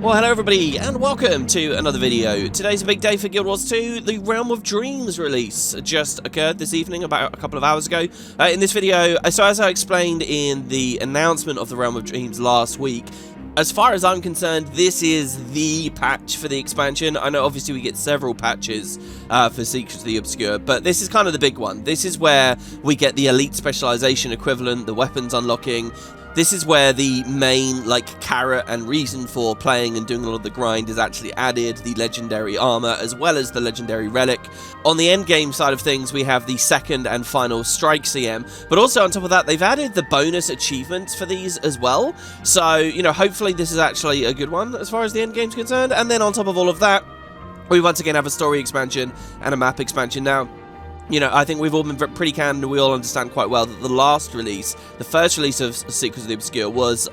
Well, hello everybody, and welcome to another video. Today's a big day for Guild Wars 2. The Realm of Dreams release just occurred this evening, about a couple of hours ago. In this video, so as I explained in the announcement of the Realm of Dreams last week, as far as I'm concerned, this is the patch for the expansion. I know obviously we get several patches for Secrets of the Obscure, but this is kind of the big one. This is where we get the elite specialization equivalent, the weapons unlocking. This is where the main, carrot and reason for playing and doing a lot of the grind is actually added, the legendary armor, as well as the legendary relic. On the endgame side of things, we have the second and final strike CM, but also on top of that, they've added the bonus achievements for these as well. So, you know, hopefully this is actually a good one as far as the endgame's concerned. And then on top of all of that, we once again have a story expansion and a map expansion now. You know, I think we've all been pretty candid, and we all understand quite well that the last release, the first release of Secrets of the Obscure was,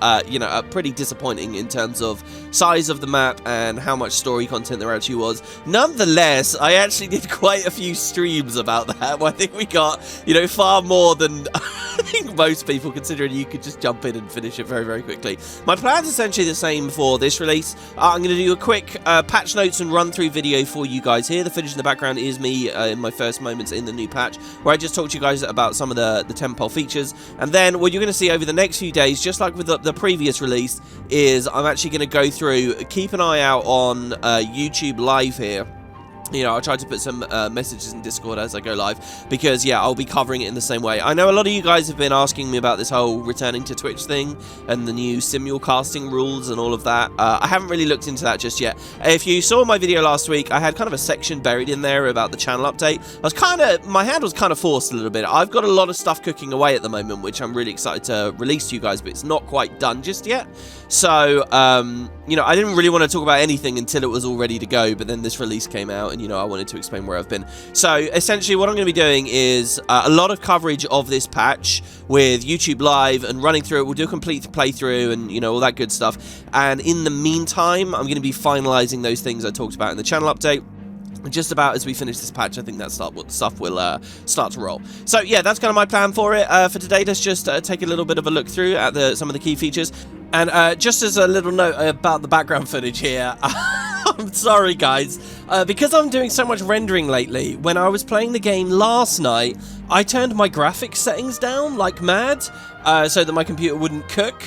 pretty disappointing in terms of size of the map and how much story content there actually was. Nonetheless, I actually did quite a few streams about that, where I think we got, far more than I think most people, considering you could just jump in and finish it very, very quickly. My plan's essentially the same for this release. I'm going to do a quick patch notes and run-through video for you guys here. The footage in the background is me in my first moments in the new patch, where I just talked to you guys about some of the tempo features. And then what you're going to see over the next few days, just like with the previous release, is I'm actually going to go through, keep an eye out on YouTube Live here. You know, I'll try to put some messages in Discord as I go live, because, yeah, I'll be covering it in the same way. I know a lot of you guys have been asking me about this whole returning to Twitch thing and the new simulcasting rules and all of that. I haven't really looked into that just yet. If you saw my video last week, I had kind of a section buried in there about the channel update. My hand was kind of forced a little bit. I've got a lot of stuff cooking away at the moment, which I'm really excited to release to you guys, but it's not quite done just yet. So, I didn't really want to talk about anything until it was all ready to go, but then this release came out, and, I wanted to explain where I've been. So, essentially, what I'm going to be doing is a lot of coverage of this patch with YouTube Live and running through it. We'll do a complete playthrough and, all that good stuff. And in the meantime, I'm going to be finalizing those things I talked about in the channel update. Just about as we finish this patch, I think that stuff will start to roll. So, yeah, that's kind of my plan for it. For today, let's just take a little bit of a look through at some of the key features. And just as a little note about the background footage here, I'm sorry, guys. Because I'm doing so much rendering lately, when I was playing the game last night, I turned my graphics settings down like mad so that my computer wouldn't cook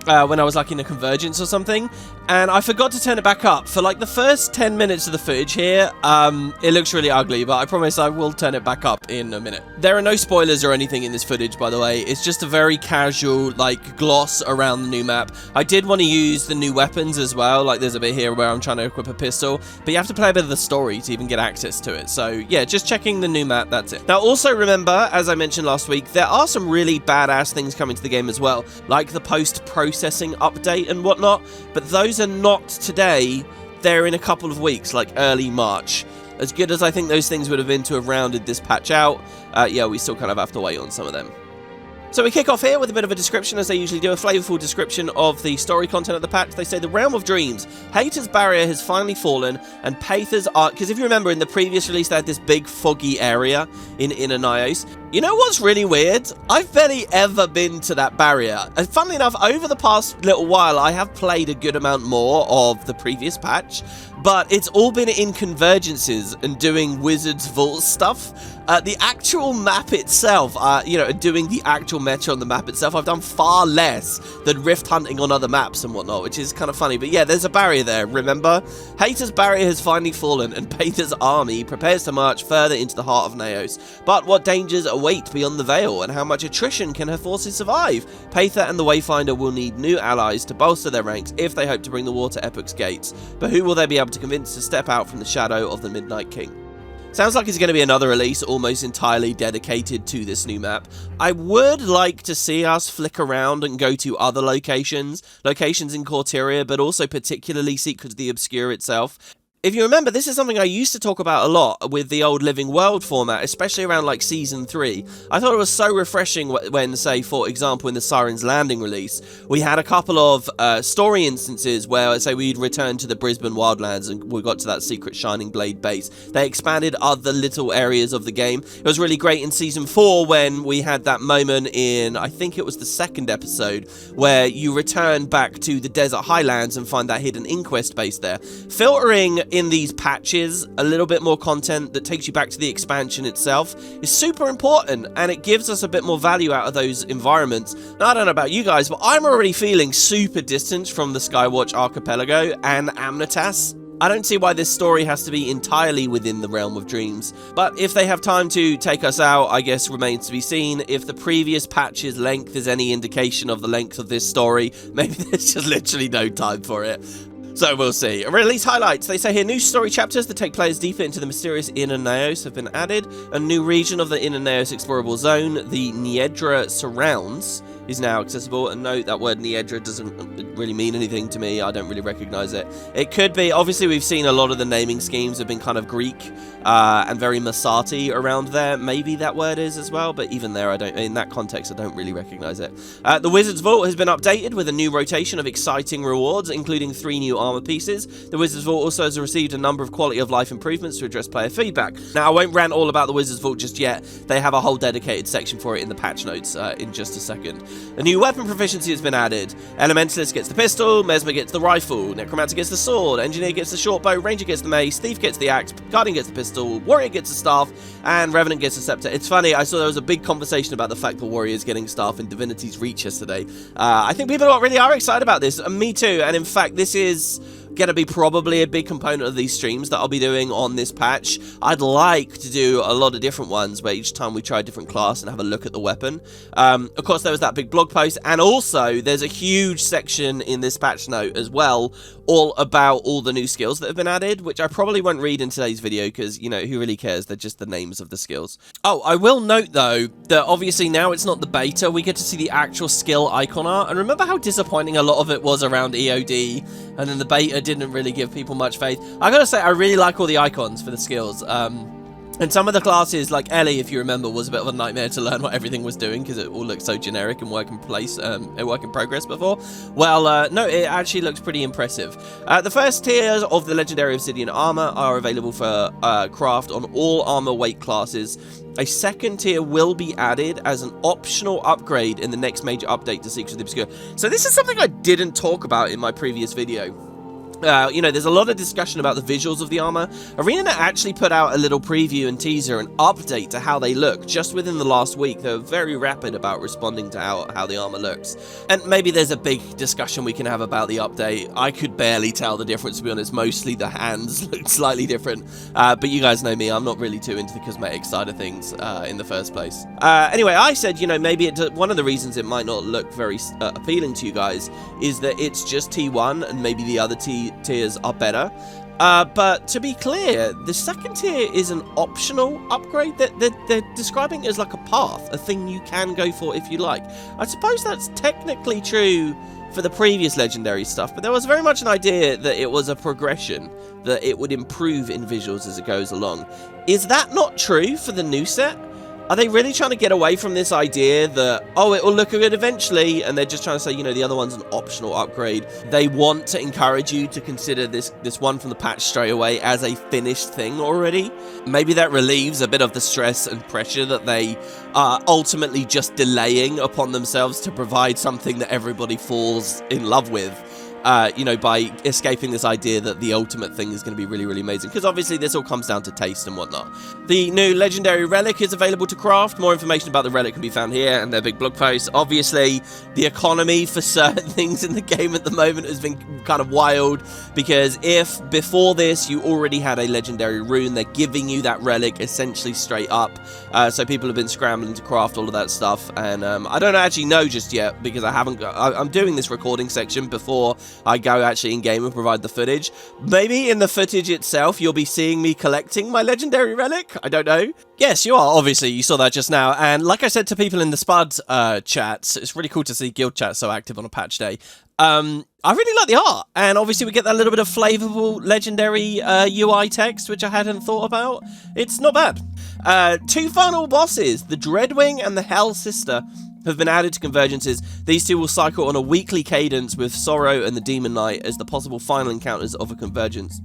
when I was in a convergence or something, and I forgot to turn it back up. For the first 10 minutes of the footage here, it looks really ugly, but I promise I will turn it back up in a minute. There are no spoilers or anything in this footage, by the way. It's just a very casual, gloss around the new map. I did want to use the new weapons as well. There's a bit here where I'm trying to equip a pistol, but you have to play a bit of the story to even get access to it. So, yeah, just checking the new map, that's it. Now, also remember, as I mentioned last week, there are some really badass things coming to the game as well, like the post-processing update and whatnot, but those are not today. They're in a couple of weeks, early March. As good as I think those things would have been to have rounded this patch out, yeah, we still kind of have to wait on some of them. So we kick off here with a bit of a description, as they usually do, a flavorful description of the story content of the patch. They say, the Realm of Dreams, Hater's barrier has finally fallen, and Paither's art... Because if you remember, in the previous release, they had this big foggy area in Inner Nyos. You know what's really weird? I've barely ever been to that barrier. And funnily enough, over the past little while, I have played a good amount more of the previous patch, but it's all been in convergences and doing Wizard's Vault stuff. The actual map itself, doing the actual meta on the map itself, I've done far less than rift hunting on other maps and whatnot, which is kind of funny. But yeah, there's a barrier there, remember? Hater's barrier has finally fallen, and Paither's army prepares to march further into the heart of Nyos. But what dangers await beyond the veil, and how much attrition can her forces survive? Paither and the Wayfinder will need new allies to bolster their ranks if they hope to bring the war to Epic's gates. But who will they be able to convince to step out from the shadow of the Midnight King? Sounds like it's going to be another release almost entirely dedicated to this new map. I would like to see us flick around and go to other locations in Corteria, but also particularly Secrets of the Obscure itself. If you remember, this is something I used to talk about a lot with the old Living World format, especially around like Season 3. I thought it was so refreshing when, say, for example, in the Siren's Landing release, we had a couple of story instances where, say, we'd return to the Brisbane Wildlands and we got to that secret Shining Blade base. They expanded other little areas of the game. It was really great in Season 4 when we had that moment in, I think it was the second episode, where you return back to the Desert Highlands and find that hidden Inquest base there. Filtering in these patches a little bit more content that takes you back to the expansion itself is super important, and it gives us a bit more value out of those environments. Now, I don't know about you guys, but I'm already feeling super distant from the Skywatch Archipelago and Amnitas. I don't see why this story has to be entirely within the realm of dreams, but if they have time to take us out, I guess remains to be seen. If the previous patch's length is any indication of the length of this story, maybe there's just literally no time for it. So we'll see. Release highlights. They say here, new story chapters that take players deeper into the mysterious Inner Naos have been added. A new region of the Inner Naos explorable zone, the Niedra Surrounds, is now accessible. And note that word Niedra doesn't really mean anything to me. I don't really recognize it. It could be, obviously we've seen a lot of the naming schemes have been kind of Greek and very Masati around there. Maybe that word is as well, but even there, in that context, I don't really recognize it. The Wizard's Vault has been updated with a new rotation of exciting rewards, including 3 new armor pieces. The Wizard's Vault also has received a number of quality of life improvements to address player feedback. Now, I won't rant all about the Wizard's Vault just yet. They have a whole dedicated section for it in the patch notes in just a second. A new weapon proficiency has been added. Elementalist gets the pistol, Mesmer gets the rifle, Necromancer gets the sword, Engineer gets the short bow, Ranger gets the mace, Thief gets the axe, Guardian gets the pistol, Warrior gets the staff, and Revenant gets the scepter. It's funny, I saw there was a big conversation about the fact that Warrior's getting staff in Divinity's Reach yesterday. I think people really are excited about this, and me too, and in fact, this is going to be probably a big component of these streams that I'll be doing on this patch. I'd like to do a lot of different ones where each time we try a different class and have a look at the weapon. Of course, there was that big blog post, and also there's a huge section in this patch note as well, all about all the new skills that have been added, which I probably won't read in today's video because, you know, who really cares? They're just the names of the skills. Oh, I will note, though, that obviously now it's not the beta. We get to see the actual skill icon art, and remember how disappointing a lot of it was around EOD, and then the beta didn't really give people much faith. I gotta say, I really like all the icons for the skills. And some of the classes, like Ellie, if you remember, was a bit of a nightmare to learn what everything was doing because it all looked so generic and work in progress before. Well, no, it actually looks pretty impressive. The first tiers of the legendary Obsidian armor are available for craft on all armor weight classes. A second tier will be added as an optional upgrade in the next major update to Secrets of the Obscure. So this is something I didn't talk about in my previous video. You know, there's a lot of discussion about the visuals of the armor. ArenaNet actually put out a little preview and teaser and update to how they look just within the last week. They were very rapid about responding to how the armor looks. And maybe there's a big discussion we can have about the update. I could barely tell the difference, to be honest. Mostly the hands looked slightly different. But you guys know me, I'm not really too into the cosmetic side of things in the first place. Anyway, I said, you know, maybe one of the reasons it might not look very appealing to you guys is that it's just T1 and maybe the other tiers are better. But to be clear, the second tier is an optional upgrade that they're describing it as like a path, a thing you can go for if you like. I suppose that's technically true for the previous legendary stuff, but there was very much an idea that it was a progression, that it would improve in visuals as it goes along. Is that not true for the new set? Are they really trying to get away from this idea that, oh, it will look good eventually, and they're just trying to say, you know, the other one's an optional upgrade? They want to encourage you to consider this one from the patch straight away as a finished thing already. Maybe that relieves a bit of the stress and pressure that they are ultimately just delaying upon themselves to provide something that everybody falls in love with. You know, by escaping this idea that the ultimate thing is going to be really, really amazing. Because obviously this all comes down to taste and whatnot. The new legendary relic is available to craft. More information about the relic can be found here and their big blog post. Obviously, the economy for certain things in the game at the moment has been kind of wild. Because if before this you already had a legendary rune, they're giving you that relic essentially straight up. So people have been scrambling to craft all of that stuff. And I don't actually know just yet because I'm doing this recording section before I go actually in-game and provide the footage. Maybe in the footage itself, you'll be seeing me collecting my legendary relic. I don't know. Yes, you are. Obviously, you saw that just now. And like I said to people in the Spud chats, it's really cool to see guild chat so active on a patch day. I really like the art, and obviously we get that little bit of flavorful legendary UI text, which I hadn't thought about. It's not bad. 2 final bosses, the Dreadwing and the Hell Sister, have been added to Convergences. These 2 will cycle on a weekly cadence with Sorrow and the Demon Knight as the possible final encounters of a Convergence.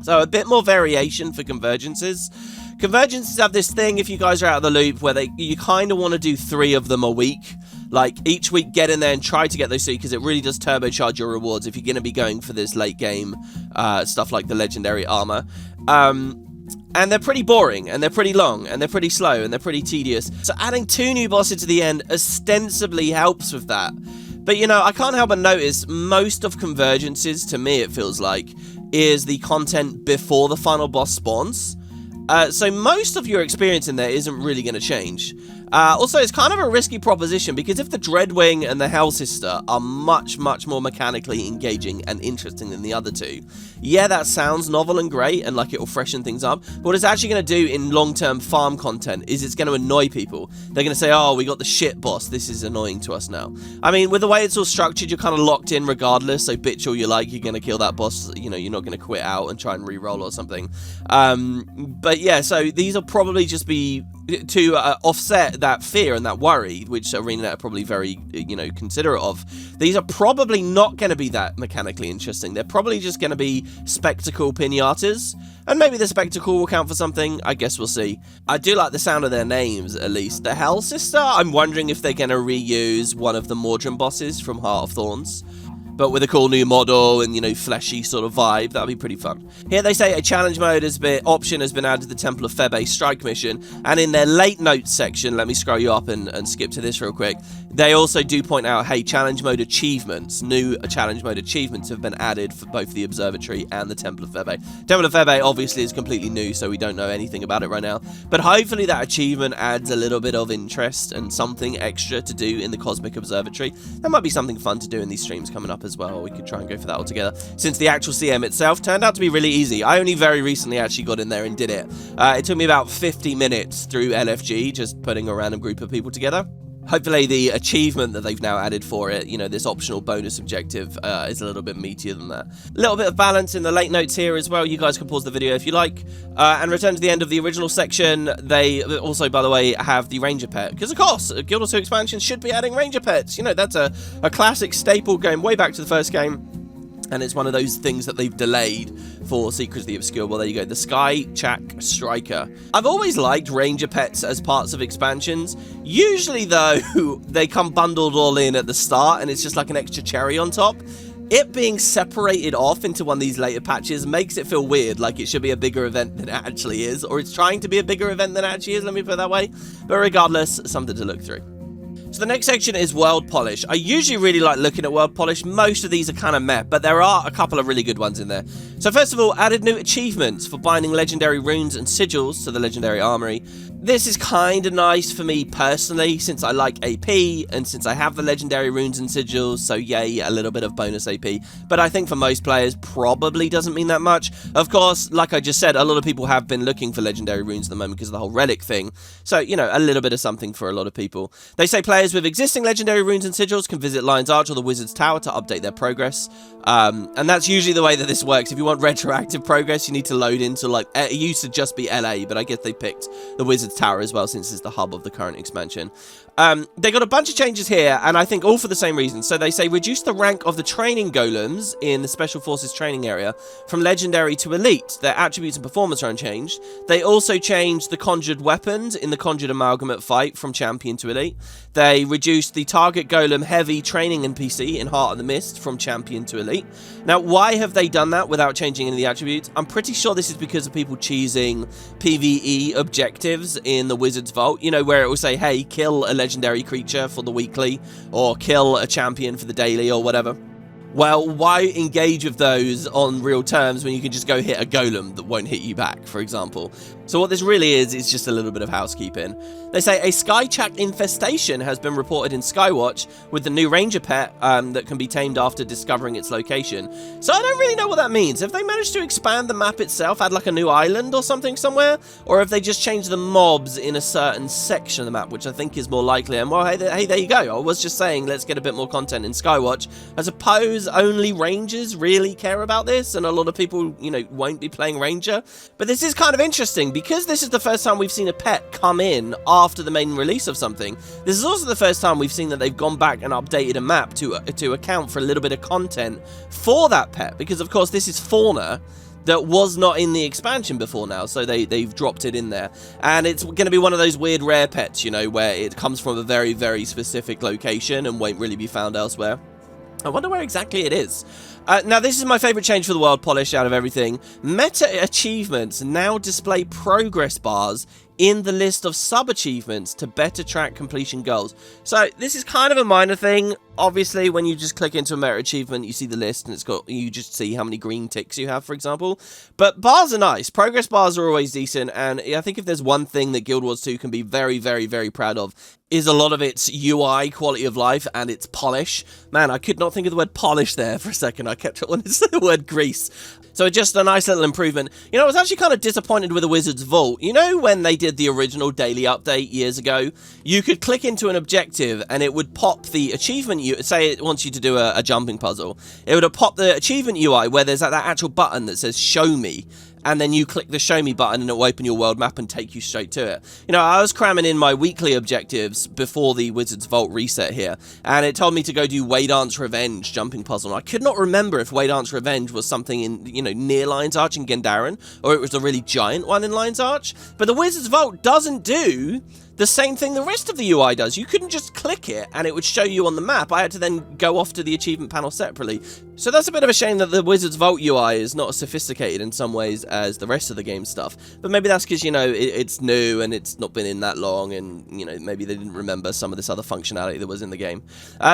So a bit more variation for Convergences. Convergences have this thing, if you guys are out of the loop, where you kind of want to do 3 of them a week. Like, each week, get in there and try to get those 3, because it really does turbocharge your rewards if you're going to be going for this late game stuff like the legendary armor. And they're pretty boring, and they're pretty long, and they're pretty slow, and they're pretty tedious. So adding 2 new bosses to the end ostensibly helps with that. But, you know, I can't help but notice most of Convergences, to me it feels like, is the content before the final boss spawns. So most of your experience in there isn't really going to change. Also, it's kind of a risky proposition, because if the Dreadwing and the Hell Sister are much, much more mechanically engaging and interesting than the other 2, yeah, that sounds novel and great, and like it will freshen things up, but what it's actually going to do in long-term farm content is it's going to annoy people. They're going to say, oh, we got the shit boss, this is annoying to us now. I mean, with the way it's all structured, you're kind of locked in regardless, so bitch all you like, you're going to kill that boss, you know, you're not going to quit out and try and re-roll or something. But yeah, so these will probably just be to offset that fear and that worry, which ArenaNet are probably very, you know, considerate of. These are probably not going to be that mechanically interesting. They're probably just going to be spectacle pinatas, and maybe the spectacle will count for something. I guess we'll see. I do like the sound of their names, at least. The Hell Sister, I'm wondering if they're going to reuse one of the Mordrin bosses from Heart of Thorns, but with a cool new model and, you know, fleshy sort of vibe. That'll be pretty fun. Here they say a challenge mode option has been added to the Temple of Febe strike mission, and in their late notes section, let me scroll you up and skip to this real quick, they also do point out, hey, challenge mode achievements, new challenge mode achievements have been added for both the Observatory and the Temple of Febe. Temple of Febe obviously is completely new, so we don't know anything about it right now, but hopefully that achievement adds a little bit of interest and something extra to do in the Cosmic Observatory. That might be something fun to do in these streams coming up as well. We could try and go for that all together, since the actual CM itself turned out to be really easy. I only very recently actually got in there and did it. It took me about 50 minutes through LFG, just putting a random group of people together. Hopefully the achievement that they've now added for it, you know, this optional bonus objective, is a little bit meatier than that. A little bit of balance in the late notes here as well. You guys can pause the video if you like, and return to the end of the original section. They also, by the way, have the Ranger Pet, because of course, Guild Wars 2 expansion should be adding Ranger Pets. You know, that's a classic staple going way back to the first game. And it's one of those things that they've delayed for Secrets of the Obscure. Well, there you go. The Sky Chak Striker. I've always liked Ranger Pets as parts of expansions. Usually, though, they come bundled all in at the start, and it's just like an extra cherry on top. It being separated off into one of these later patches makes it feel weird, like it should be a bigger event than it actually is, or it's trying to be a bigger event than it actually is, let me put it that way. But regardless, something to look through. So the next section is World Polish. I usually really like looking at World Polish. Most of these are kind of meh, but there are a couple of really good ones in there. So first of all, added new achievements for binding legendary runes and sigils to the legendary armory. This is kind of nice for me personally, since I like AP, and since I have the legendary runes and sigils, so yay, a little bit of bonus AP. But I think for most players, probably doesn't mean that much. Of course, like I just said, a lot of people have been looking for legendary runes at the moment because of the whole relic thing. So, you know, a little bit of something for a lot of people. They say players with existing legendary runes and sigils can visit Lion's Arch or the Wizard's Tower to update their progress. And that's usually the way that this works. If you want retroactive progress, you need to load into, like, it used to just be LA, but I guess they picked the Wizard's Tower as well, since it's the hub of the current expansion. They got a bunch of changes here, and I think all for the same reason. So they say reduce the rank of the training golems in the Special Forces training area from legendary to elite. Their attributes and performance are unchanged. They also changed the conjured weapons in the conjured amalgamate fight from champion to elite. They reduced the target golem heavy training NPC in Heart of the Mist from champion to elite. Now, why have they done that without changing any of the attributes? I'm pretty sure this is because of people choosing PvE objectives in the Wizard's Vault, you know, where it will say, hey, kill a legendary creature for the weekly, or kill a champion for the daily, or whatever. Well, why engage with those on real terms when you can just go hit a golem that won't hit you back, for example? So what this really is just a little bit of housekeeping. They say a skychack infestation has been reported in Skywatch with the new ranger pet that can be tamed after discovering its location. So I don't really know what that means. Have they managed to expand the map itself, add like a new island or something somewhere? Or have they just changed the mobs in a certain section of the map, which I think is more likely? And well, hey, there you go. I was just saying, let's get a bit more content in Skywatch. I suppose only rangers really care about this, and a lot of people, you know, won't be playing ranger. But this is kind of interesting, because this is the first time we've seen a pet come in after the main release of something. This is also the first time we've seen that they've gone back and updated a map to account for a little bit of content for that pet, because of course this is fauna that was not in the expansion before now, so they've dropped it in there. And it's going to be one of those weird rare pets, you know, where it comes from a very, very specific location and won't really be found elsewhere. I wonder where exactly it is. Now, this is my favourite change for the world polish out of everything. Meta achievements now display progress bars in the list of sub-achievements to better track completion goals. So this is kind of a minor thing. Obviously, when you just click into a meta achievement, you see the list and it's got, you just see how many green ticks you have, for example. But bars are nice. Progress bars are always decent. And I think if there's one thing that Guild Wars 2 can be very, very, very proud of, is a lot of its UI, quality of life, and its polish. Man, I could not think of the word polish there for a second. I kept it on the word grease. So just a nice little improvement. You know, I was actually kind of disappointed with the Wizard's Vault. You know, when they did the original daily update years ago, you could click into an objective and it would pop the achievement, say it wants you to do a jumping puzzle. It would have popped the achievement UI where there's that actual button that says show me. And then you click the show me button and it will open your world map and take you straight to it. You know, I was cramming in my weekly objectives before the Wizard's Vault reset here, and it told me to go do Waydance Revenge jumping puzzle. And I could not remember if Waydance Revenge was something in, you know, near Lion's Arch in Gendaran, or it was a really giant one in Lion's Arch. But the Wizard's Vault doesn't do the same thing the rest of the UI does. You couldn't just click it and it would show you on the map. I had to then go off to the achievement panel separately. So that's a bit of a shame that the Wizard's Vault UI is not as sophisticated in some ways as the rest of the game stuff. But maybe that's because, you know, it's new and it's not been in that long, and, you know, maybe they didn't remember some of this other functionality that was in the game.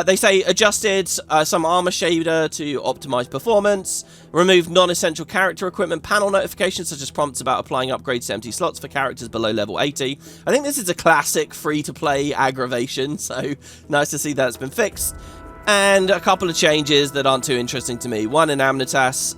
They say adjusted some armor shader to optimize performance, removed non-essential character equipment panel notifications such as prompts about applying upgrades to empty slots for characters below level 80. I think this is a classic free-to-play aggravation, so nice to see that's been fixed. And a couple of changes that aren't too interesting to me. One in Amnitas,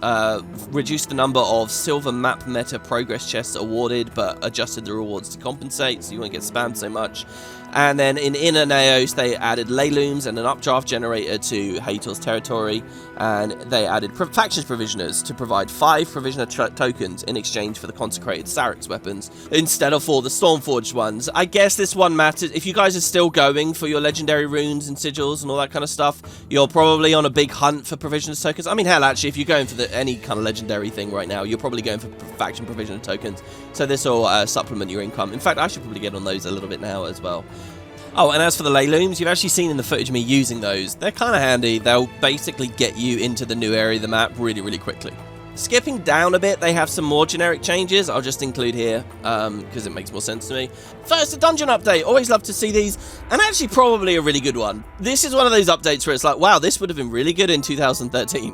reduced the number of silver map meta progress chests awarded, but adjusted the rewards to compensate, so you won't get spammed so much. And then in Inner Naos, they added ley looms and an updraft generator to Hator's territory, and they added factions provisioners to provide 5 provisioner tokens in exchange for the consecrated Sarix weapons instead of for the Stormforged ones. I guess this one matters. If you guys are still going for your legendary runes and sigils and all that kind of stuff, you're probably on a big hunt for provisioner tokens. I mean, hell, actually, if you're going for any kind of legendary thing right now, you're probably going for faction provisioner tokens. So this will supplement your income. In fact, I should probably get on those a little bit now as well. Oh, and as for the ley looms, you've actually seen in the footage me using those. They're kind of handy. They'll basically get you into the new area of the map really, really quickly. Skipping down a bit, they have some more generic changes I'll just include here, because it makes more sense to me. First, a dungeon update. Always love to see these, and actually probably a really good one. This is one of those updates where it's like, wow, this would have been really good in 2013.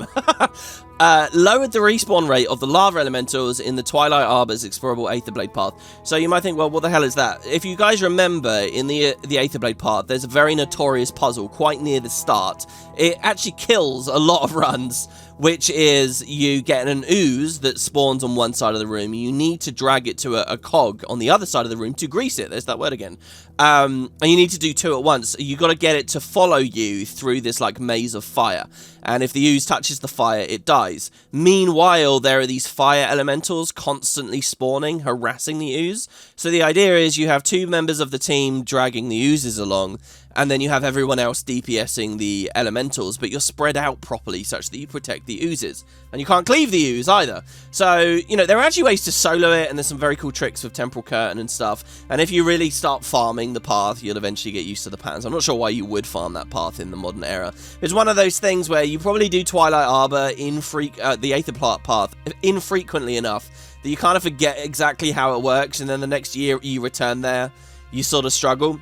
Lowered the respawn rate of the lava elementals in the Twilight Arbor's explorable Aetherblade path. So you might think, well, what the hell is that? If you guys remember, in the Aetherblade path, there's a very notorious puzzle quite near the start. It actually kills a lot of runs, which is you get an ooze that spawns on one side of the room. You need to drag it to a cog on the other side of the room to grease it. There's that word again. And you need to do 2 at once. You got to get it to follow you through this like maze of fire. And if the ooze touches the fire, it dies. Meanwhile, there are these fire elementals constantly spawning, harassing the ooze. So the idea is you have 2 members of the team dragging the oozes along, and then you have everyone else DPSing the elementals, but you're spread out properly such that you protect the oozes. And you can't cleave the ooze either. So, you know, there are actually ways to solo it, and there's some very cool tricks with Temporal Curtain and stuff. And if you really start farming the path, you'll eventually get used to the patterns. I'm not sure why you would farm that path in the modern era. It's one of those things where you probably do Twilight Arbor, the Aether path, infrequently enough that you kind of forget exactly how it works, and then the next year you return there, you sort of struggle.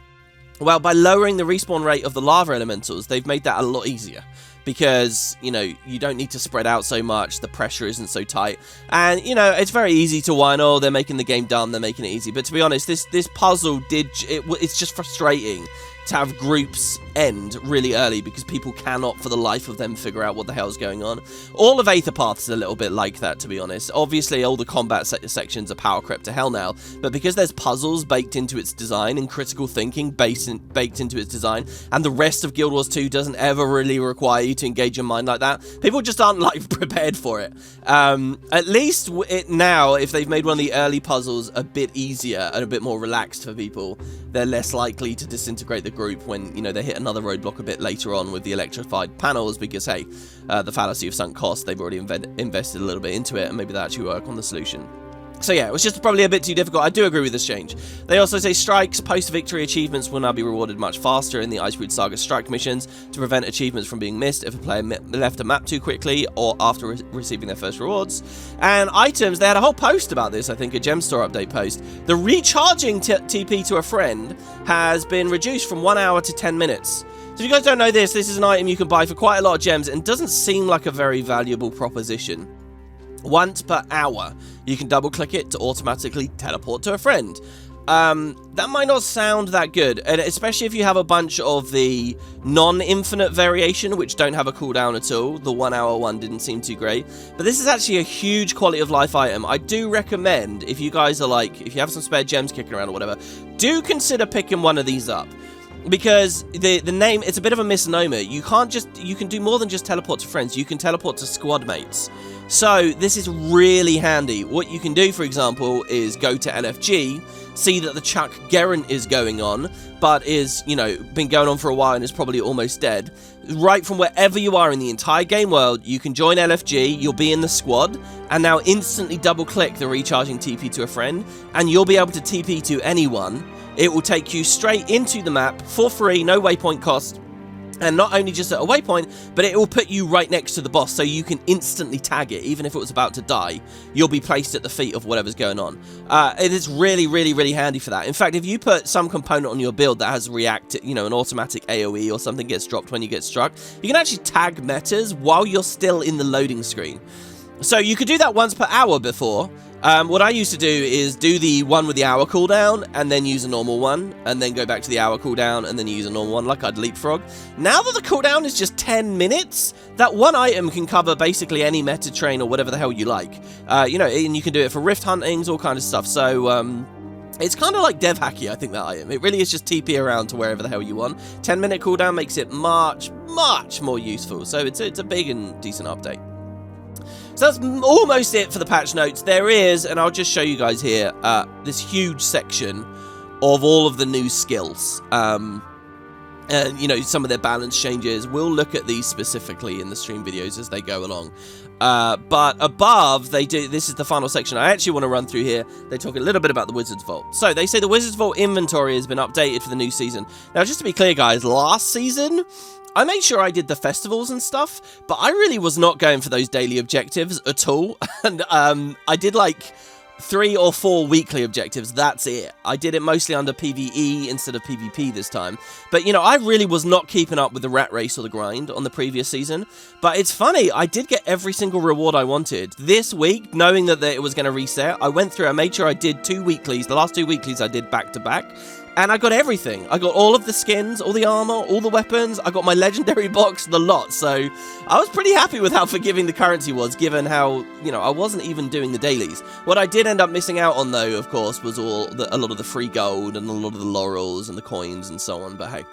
Well, by lowering the respawn rate of the lava elementals, they've made that a lot easier. because, you know, you don't need to spread out so much, the pressure isn't so tight, and, you know, it's very easy to whine, oh, they're making the game dumb, they're making it easy, but to be honest, this puzzle it's just frustrating to have groups end really early because people cannot for the life of them figure out what the hell's going on. All of Aetherpath is a little bit like that, to be honest. Obviously, all the combat sections are power crept to hell now, but because there's puzzles baked into its design and critical thinking baked into its design, and the rest of Guild Wars 2 doesn't ever really require you to engage your mind like that, people just aren't, like, prepared for it. At least now, if they've made one of the early puzzles a bit easier and a bit more relaxed for people, they're less likely to disintegrate the group when, you know, they hit another roadblock a bit later on with the electrified panels, because, hey, the fallacy of sunk cost, they've already invested a little bit into it, and maybe that actually work on the solution. So yeah, it was just probably a bit too difficult. I do agree with this change. They also say strikes, post-victory achievements will now be rewarded much faster in the Icewood Saga strike missions to prevent achievements from being missed if a player left a map too quickly or after receiving their first rewards. And items, they had a whole post about this, I think, a gem store update post. The recharging TP to a friend has been reduced from 1 hour to 10 minutes. So if you guys don't know this, this is an item you can buy for quite a lot of gems and doesn't seem like a very valuable proposition. Once per hour, you can double click it to automatically teleport to a friend. That might not sound that good, and especially if you have a bunch of the non-infinite variation, which don't have a cooldown at all. The 1 hour one didn't seem too great, but this is actually a huge quality of life item. I do recommend, if you guys are like, if you have some spare gems kicking around or whatever, do consider picking one of these up. Because the name, it's a bit of a misnomer. You can do more than just teleport to friends. You can teleport to squad mates. So this is really handy. What you can do, for example, is go to LFG, see that the Chuck Gerrant is going on, but is, you know, been going on for a while and is probably almost dead. Right from wherever you are in the entire game world, you can join LFG, you'll be in the squad, and now instantly double click the recharging TP to a friend, and you'll be able to TP to anyone. It will take you straight into the map for free, no waypoint cost. And not only just at a waypoint, but it will put you right next to the boss, so you can instantly tag it. Even if it was about to die, you'll be placed at the feet of whatever's going on. It is really, really, really handy for that. In fact, if you put some component on your build that has you know, an automatic AoE or something gets dropped when you get struck, you can actually tag metas while you're still in the loading screen. So you could do that once per hour before. What I used to do is do the one with the hour cooldown and then use a normal one, and then go back to the hour cooldown and then use a normal one, like I'd leapfrog. Now that the cooldown is just 10 minutes, that one item can cover basically any meta train or whatever the hell you like. You know, and you can do it for rift huntings, all kind of stuff. So, it's kind of like dev hacky, I think, that item. It really is just TP around to wherever the hell you want. 10-minute cooldown makes it much, much more useful. So it's a big and decent update. So that's almost it for the patch notes. There is, and I'll just show you guys here, this huge section of all of the new skills. And, you know, some of their balance changes. We'll look at these specifically in the stream videos as they go along. But above, they do, this is the final section I actually want to run through here. They talk a little bit about the Wizard's Vault. So they say the Wizard's Vault inventory has been updated for the new season. Now, just to be clear, guys, last season, I made sure I did the festivals and stuff, but I really was not going for those daily objectives at all. And I did like 3 or 4 weekly objectives, that's it. I did it mostly under PvE instead of PvP this time. But, you know, I really was not keeping up with the rat race or the grind on the previous season. But it's funny, I did get every single reward I wanted. This week, knowing that it was going to reset, I went through, I made sure I did 2 weeklies. The last 2 weeklies I did back to back. And I got everything. I got all of the skins, all the armor, all the weapons. I got my legendary box, the lot. So I was pretty happy with how forgiving the currency was, given how, you know, I wasn't even doing the dailies. What I did end up missing out on, though, of course, was a lot of the free gold and a lot of the laurels and the coins and so on. But hey.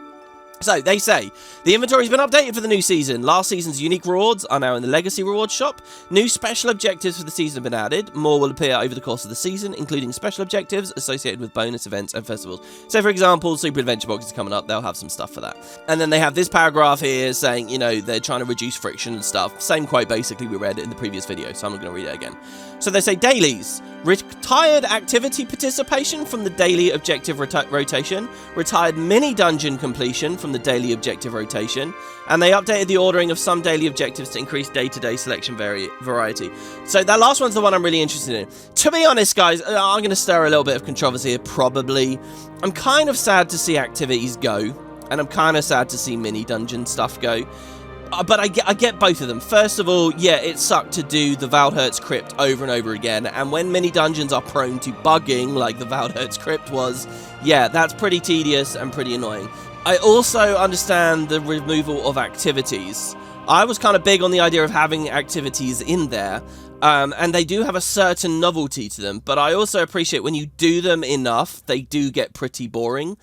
So, they say, the inventory's been updated for the new season. Last season's unique rewards are now in the Legacy Rewards shop. New special objectives for the season have been added. More will appear over the course of the season, including special objectives associated with bonus events and festivals. So, for example, Super Adventure Box is coming up. They'll have some stuff for that. And then they have this paragraph here saying, you know, they're trying to reduce friction and stuff. Same quote, basically, we read in the previous video, so I'm not going to read it again. So, they say dailies. Retired activity participation from the daily objective rotation. Retired mini-dungeon completion from the daily objective rotation, and they updated the ordering of some daily objectives to increase day-to-day selection variety. So that last one's the one I'm really interested in. To be honest, guys, I'm going to stir a little bit of controversy here, probably. I'm kind of sad to see activities go, and I'm kind of sad to see mini-dungeon stuff go. But I get both of them. First of all, yeah, it sucked to do the Valdhert's Crypt over and over again, and when mini dungeons are prone to bugging, like the Valdhert's Crypt was, yeah, that's pretty tedious and pretty annoying. I also understand the removal of activities. I was kind of big on the idea of having activities in there, and they do have a certain novelty to them, but I also appreciate when you do them enough, they do get pretty boring.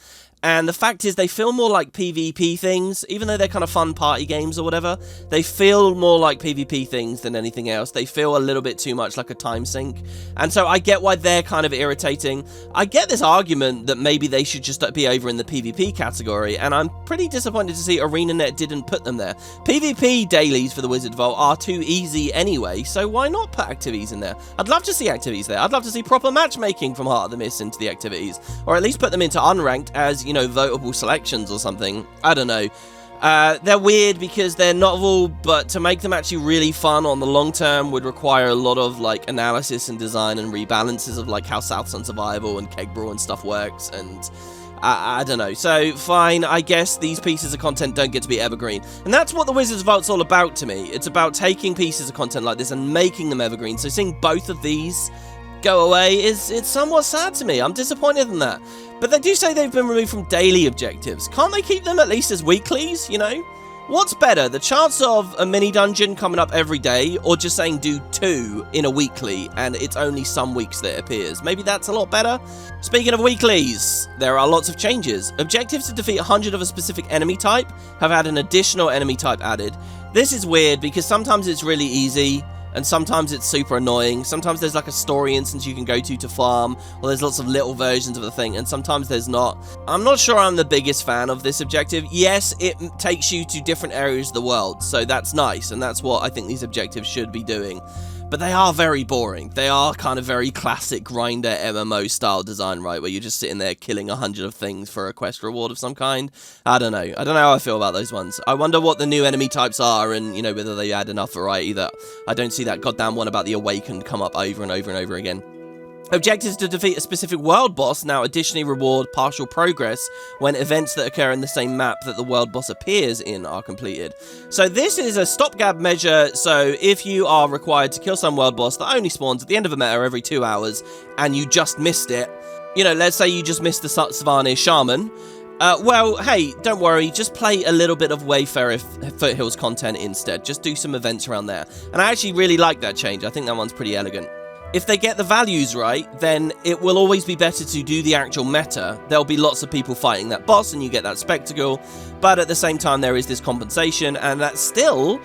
And the fact is, they feel more like PvP things, even though they're kind of fun party games or whatever. They feel more like PvP things than anything else. They feel a little bit too much like a time sink. And so I get why they're kind of irritating. I get this argument that maybe they should just be over in the PvP category, and I'm pretty disappointed to see ArenaNet didn't put them there. PvP dailies for the Wizard Vault are too easy anyway, so why not put activities in there? I'd love to see activities there. I'd love to see proper matchmaking from Heart of the Mist into the activities, or at least put them into unranked as, you know, votable selections or something. I don't know. They're weird because they're novel, but to make them actually really fun on the long term would require a lot of like analysis and design and rebalances of like how South Sun Survival and Keg Brawl and stuff works, and I don't know. So fine, I guess these pieces of content don't get to be evergreen, and that's what the Wizards Vault's all about to me. It's about taking pieces of content like this and making them evergreen. So seeing both of these go away it's somewhat sad to me. I'm disappointed in that. But they do say they've been removed from daily objectives. Can't they keep them at least as weeklies, you know? What's better, the chance of a mini dungeon coming up every day, or just saying do 2 in a weekly and it's only some weeks that it appears? Maybe that's a lot better. Speaking of weeklies, there are lots of changes. Objectives to defeat 100 of a specific enemy type have had an additional enemy type added. This is weird because sometimes it's really easy, and sometimes it's super annoying. Sometimes there's like a story instance you can go to farm, or there's lots of little versions of the thing, and sometimes there's not. I'm not sure I'm the biggest fan of this objective. Yes, it takes you to different areas of the world, so that's nice, and that's what I think these objectives should be doing. But they are very boring. They are kind of very classic grinder MMO style design, right? Where you're just sitting there killing 100 of things for a quest reward of some kind. I don't know. I don't know how I feel about those ones. I wonder what the new enemy types are, and, you know, whether they add enough variety that I don't see that goddamn one about the Awakened come up over and over and over again. Objectives to defeat a specific world boss now additionally reward partial progress when events that occur in the same map that the world boss appears in are completed. So this is a stopgap measure, so if you are required to kill some world boss that only spawns at the end of a meta every 2 hours, and you just missed it, you know, let's say you just missed the Savannah Shaman, well, hey, don't worry, just play a little bit of Wayfarer Foothills content instead. Just do some events around there. And I actually really like that change. I think that one's pretty elegant. If they get the values right, then it will always be better to do the actual meta. There'll be lots of people fighting that boss and you get that spectacle, but at the same time there is this compensation, and that still,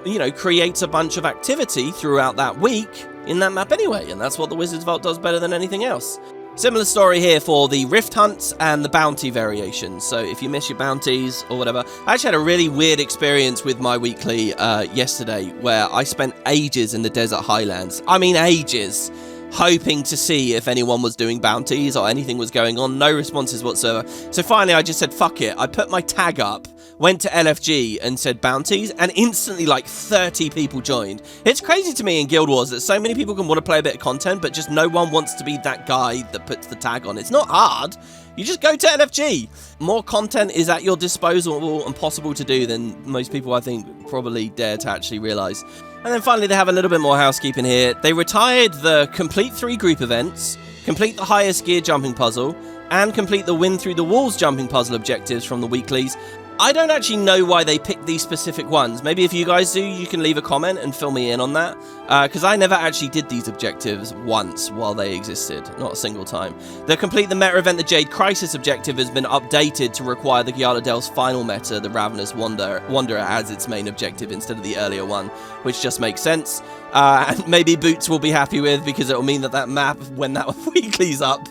you know, creates a bunch of activity throughout that week in that map anyway, and that's what the Wizards Vault does better than anything else. Similar story here for the Rift Hunts and the bounty variations. So if you miss your bounties or whatever, I actually had a really weird experience with my weekly yesterday where I spent ages in the Desert Highlands. I mean ages, hoping to see if anyone was doing bounties or anything was going on. No responses whatsoever. So finally I just said, fuck it. I put my tag up, went to LFG and said bounties, and instantly like 30 people joined. It's crazy to me in Guild Wars that so many people can want to play a bit of content, but just no one wants to be that guy that puts the tag on. It's not hard. You just go to LFG. More content is at your disposal and possible to do than most people, I think, probably dare to actually realise. And then finally, they have a little bit more housekeeping here. They retired the complete 3 group events, complete the highest gear jumping puzzle, and complete the win through the walls jumping puzzle objectives from the weeklies. I don't actually know why they picked these specific ones. Maybe if you guys do, you can leave a comment and fill me in on that. Because I never actually did these objectives once while they existed. Not a single time. The complete the meta event, the Jade Crisis objective, has been updated to require the Gyala Del's final meta, the Ravenous Wanderer, as its main objective instead of the earlier one, which just makes sense. And maybe Boots will be happy with, because it will mean that that map, when that weekly's up,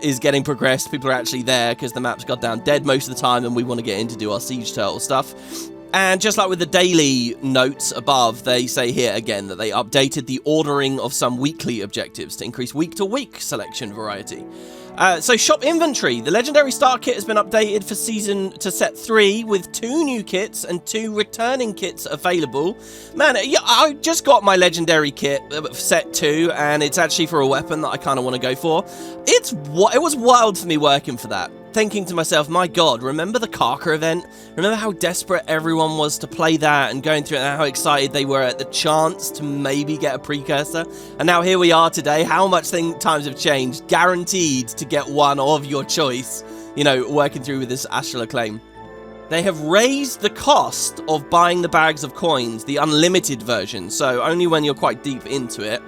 is getting progressed. People are actually there because the map's goddamn dead most of the time and we want to get in to do our Siege Turtle stuff. And just like with the daily notes above, they say here again that they updated the ordering of some weekly objectives to increase week-to-week selection variety. So shop inventory. The legendary start kit has been updated for season to set 3 with 2 new kits and 2 returning kits available. Man, yeah, I just got my legendary kit set 2, and it's actually for a weapon that I kind of want to go for. It was wild for me working for that. thinking to myself, my god, remember the Karka event? Remember how desperate everyone was to play that and going through it, and how excited they were at the chance to maybe get a precursor? And now here we are today. How much times have changed? Guaranteed to get one of your choice, you know, working through with this Astral Acclaim. They have raised the cost of buying the bags of coins, the unlimited version, so only when you're quite deep into it,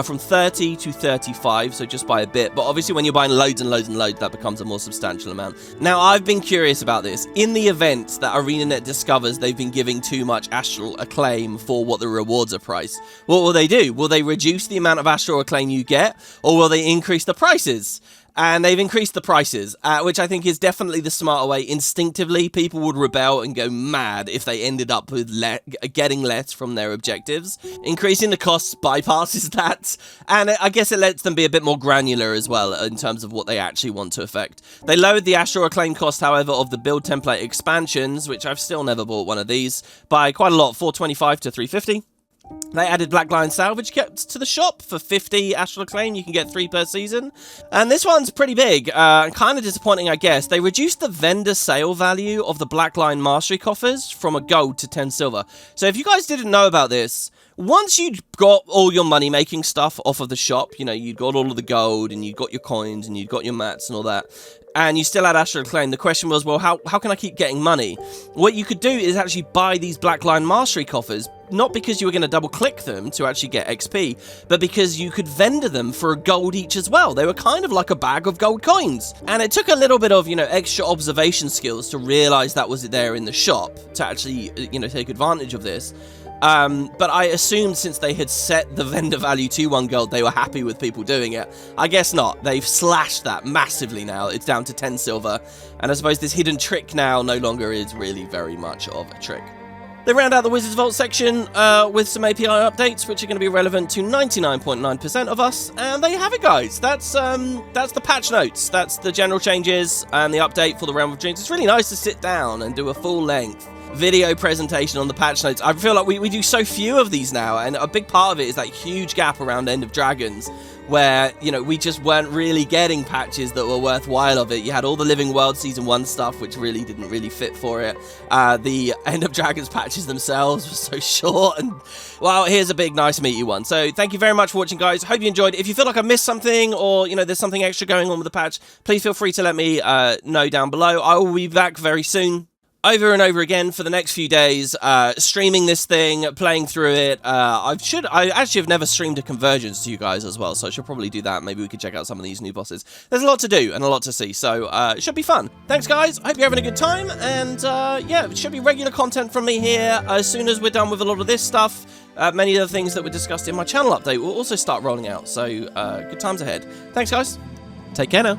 from 30 to 35, so just by a bit. But obviously when you're buying loads and loads and loads, that becomes a more substantial amount. Now, I've been curious about this. In the event that ArenaNet discovers they've been giving too much Astral Acclaim for what the rewards are priced, what will they do? Will they reduce the amount of Astral Acclaim you get, or will they increase the prices? And they've increased the prices, which I think is definitely the smarter way. Instinctively, people would rebel and go mad if they ended up with getting less from their objectives. Increasing the costs bypasses that, and I guess it lets them be a bit more granular as well in terms of what they actually want to affect. They lowered the Astral Acclaim cost, however, of the build template expansions, which I've still never bought one of these, by quite a lot, 425 to 350. They added Black Lion Salvage kits to the shop for 50 Astral Acclaim. You can get 3 per season. And this one's pretty big. Kind of disappointing, I guess. They reduced the vendor sale value of the Black Lion Mastery coffers from a gold to 10 silver. So if you guys didn't know about this, once you'd got all your money-making stuff off of the shop, you know, you'd got all of the gold, and you'd got your coins, and you'd got your mats and all that, and you still had Astral Acclaim, the question was, well, how can I keep getting money? What you could do is actually buy these Black Lion Mastery coffers, not because you were going to double-click them to actually get XP, but because you could vendor them for a gold each as well. They were kind of like a bag of gold coins. And it took a little bit of, you know, extra observation skills to realize that was there in the shop to actually, you know, take advantage of this. But I assumed since they had set the vendor value to 1 gold, they were happy with people doing it. I guess not. They've slashed that massively now. It's down to 10 silver. And I suppose this hidden trick now no longer is really very much of a trick. They round out the Wizard's Vault section with some API updates, which are going to be relevant to 99.9% of us. And there you have it, guys. That's the patch notes. That's the general changes and the update for the Realm of Dreams. It's really nice to sit down and do a full-length video presentation on the patch notes. I feel like we do so few of these now, and a big part of it is that huge gap around End of Dragons, where, you know, we just weren't really getting patches that were worthwhile of it. You had all the Living World Season 1 stuff, which really didn't really fit for it. The End of Dragons patches themselves were so short, and, well, here's a big, nice, meaty one. So, thank you very much for watching, guys. Hope you enjoyed. If you feel like I missed something, or, you know, there's something extra going on with the patch, please feel free to let me know down below. I will be back very soon, over and over again for the next few days, streaming this thing, playing through it. I actually have never streamed a Convergence to you guys as well, so I should probably do that. Maybe we could check out some of these new bosses. There's a lot to do and a lot to see, so it should be fun. Thanks, guys. I hope you're having a good time, and yeah, it should be regular content from me here. As soon as we're done with a lot of this stuff, many of the things that were discussed in my channel update will also start rolling out, so good times ahead. Thanks, guys. Take care now.